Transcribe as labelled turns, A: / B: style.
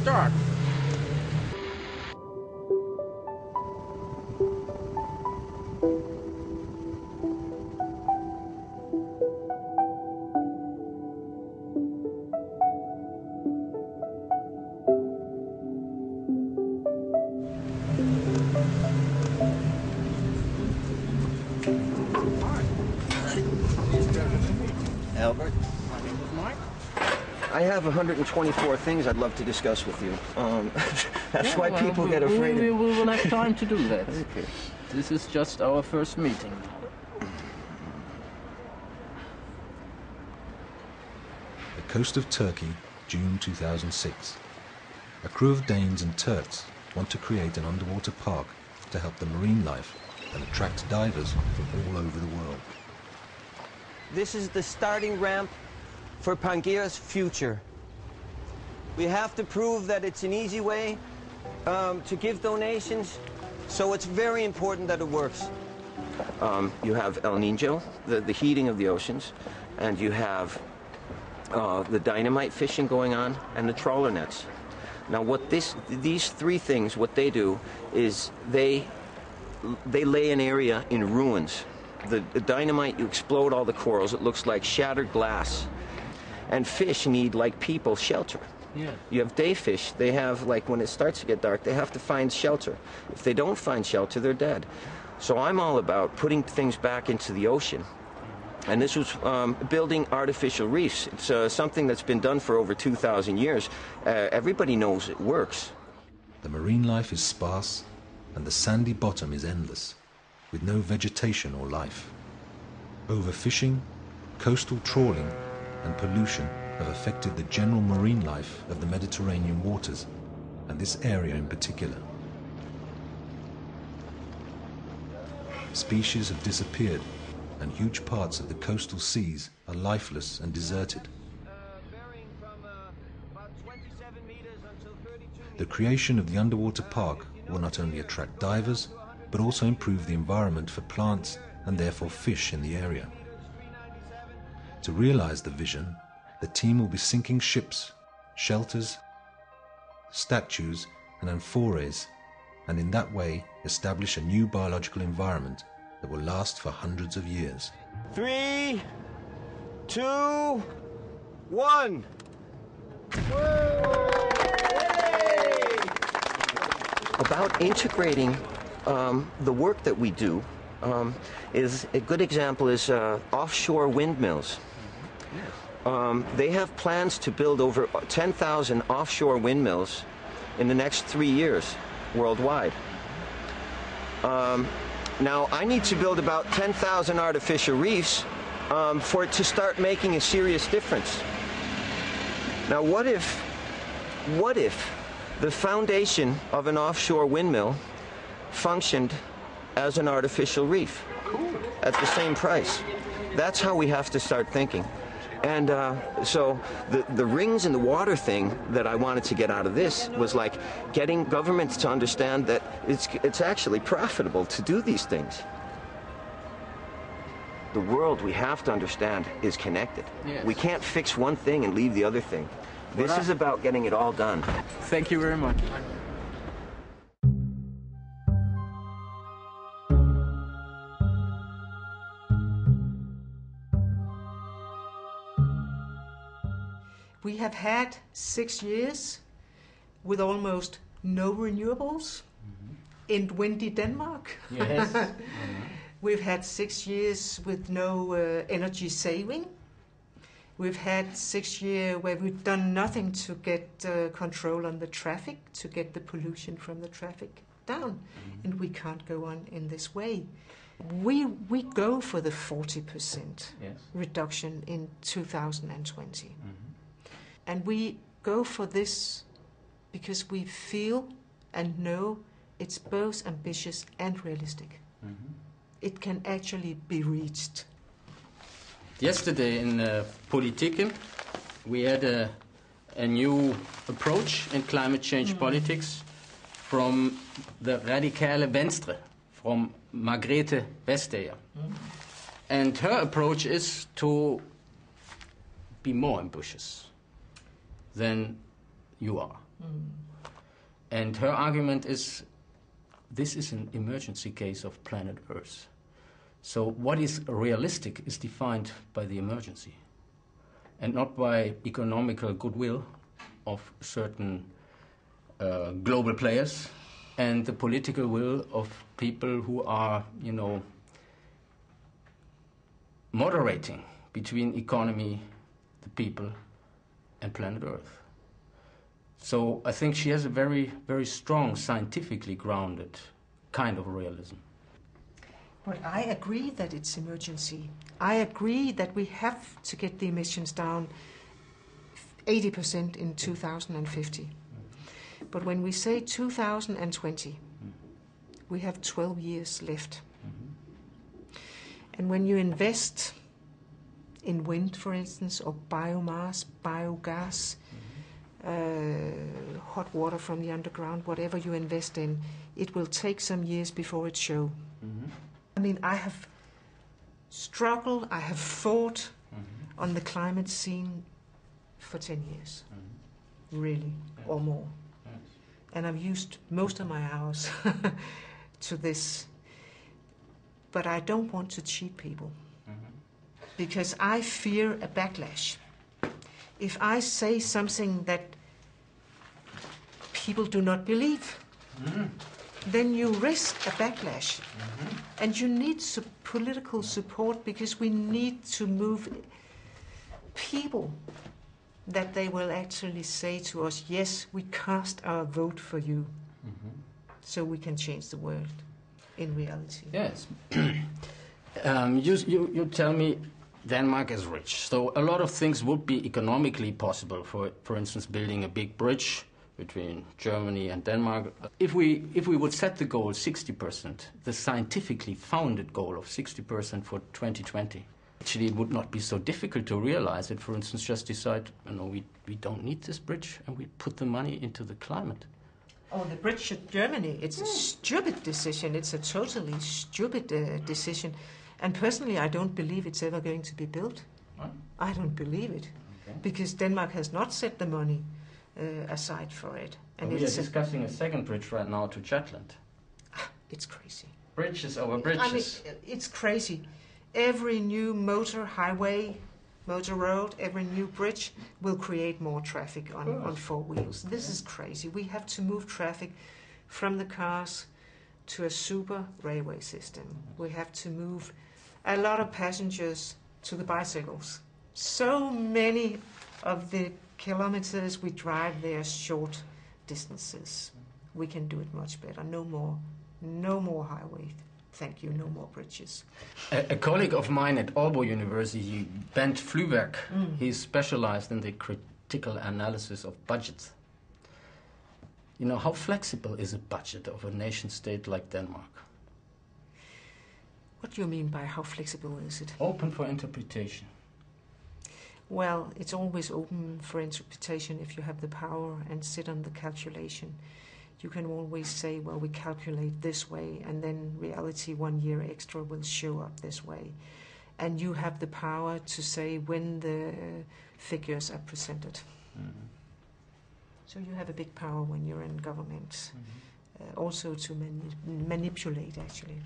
A: start.
B: Albert?
A: My name is Mike.
B: I have 124 things I'd love to discuss with you. That's why people get afraid
A: We
B: of...
A: will have time to do that.
B: Okay.
A: This is just our first meeting.
C: The coast of Turkey, June 2006. A crew of Danes and Turks want to create an underwater park to help the marine life and attract divers from all over the world.
B: This is the starting ramp for Pangaea's future. We have to prove that it's an easy way to give donations, so it's very important that it works. You have El Niño, the heating of the oceans, and you have the dynamite fishing going on, and the trawler nets. Now, what these three things, what they do is they lay an area in ruins. The dynamite, you explode all the corals. It looks like shattered glass. And fish need, like people, shelter.
A: Yeah.
B: You have day fish. They have, like, when it starts to get dark, they have to find shelter. If they don't find shelter, they're dead. So I'm all about putting things back into the ocean. And this was building artificial reefs. It's something that's been done for over 2,000 years. Everybody knows it works.
C: The marine life is sparse and the sandy bottom is endless, with no vegetation or life. Overfishing, coastal trawling, and pollution have affected the general marine life of the Mediterranean waters, and this area in particular. Species have disappeared, and huge parts of the coastal seas are lifeless and deserted. The creation of the underwater park will not only attract divers, but also improve the environment for plants and therefore fish in the area. To realize the vision, the team will be sinking ships, shelters, statues and amphores, and in that way establish a new biological environment that will last for hundreds of years.
B: 3, 2, 1. About integrating the work that we do is a good example is offshore windmills. They have plans to build over 10,000 offshore windmills in the next 3 years worldwide. Now, I need to build about 10,000 artificial reefs for it to start making a serious difference. Now, what if the foundation of an offshore windmill functioned as an artificial reef at the same price? That's how we have to start thinking. And so the rings in the water thing that I wanted to get out of this was like getting governments to understand that it's actually profitable to do these things. The world, we have to understand, is connected.
A: Yes.
B: We can't fix one thing and leave the other thing. This is about getting it all done.
A: Thank you very much.
D: We have had 6 years with almost no renewables in windy Denmark.
A: Yes.
D: We've had 6 years with no energy saving. We've had 6 years where we've done nothing to get control on the traffic, to get the pollution from the traffic down. And we can't go on in this way. We go for the 40% reduction in 2020. And we go for this because we feel and know it's both ambitious and realistic. It can actually be reached.
A: Yesterday in Politiken, we had a new approach in climate change politics from the Radikale Venstre, from Margrethe Vestager. And her approach is to be more ambitious than you are. And her argument is, this is an emergency case of planet Earth. So what is realistic is defined by the emergency, and not by economical goodwill of certain global players and the political will of people who are, you know, moderating between economy, the people, and planet Earth. So I think she has a very, very strong, scientifically grounded kind of realism.
D: But I agree that it's emergency. I agree that we have to get the emissions down 80% in 2050. But when we say 2020, we have 12 years left. And when you invest in wind, for instance, or biomass, biogas, hot water from the underground, whatever you invest in, it will take some years before it shows. I mean, I have struggled, I have fought on the climate scene for 10 years, really, or more. And I've used most of my hours to this. But I don't want to cheat people, because I fear a backlash. If I say something that people do not believe, then you risk a backlash. And you need political support, because we need to move people that they will actually say to us, yes, we cast our vote for you, so we can change the world in reality.
A: Yes. You tell me Denmark is rich, so a lot of things would be economically possible. For instance, building a big bridge between Germany and Denmark. If we would set the goal 60%, the scientifically founded goal of 60% for 2020, actually it would not be so difficult to realize it. For instance, just decide, you know, we don't need this bridge, and we put the money into the climate.
D: Oh, the bridge to Germany, it's a stupid decision. It's a totally stupid decision. And personally, I don't believe it's ever going to be built.
A: What?
D: I don't believe it.
A: Okay.
D: Because Denmark has not set the money aside for it.
A: And we are discussing a second bridge right now to Jutland.
D: It's crazy.
A: Bridges over bridges.
D: I mean, it's crazy. Every new motor highway, motor road, every new bridge will create more traffic on four wheels. This is crazy. We have to move traffic from the cars to a super railway system. We have to move a lot of passengers to the bicycles. So many of the kilometers we drive, they are short distances. We can do it much better. No more highway. Thank you, no more bridges.
A: A colleague of mine at Aalborg University, Bent Flyberg, he's specialized in the critical analysis of budgets. You know, how flexible is a budget of a nation state like Denmark?
D: What do you mean by how flexible is it?
A: Open for interpretation.
D: Well, it's always open for interpretation if you have the power and sit on the calculation. You can always say, well, we calculate this way, and then reality 1 year extra will show up this way. And you have the power to say when the figures are presented. So you have a big power when you're in government, also to manipulate, actually.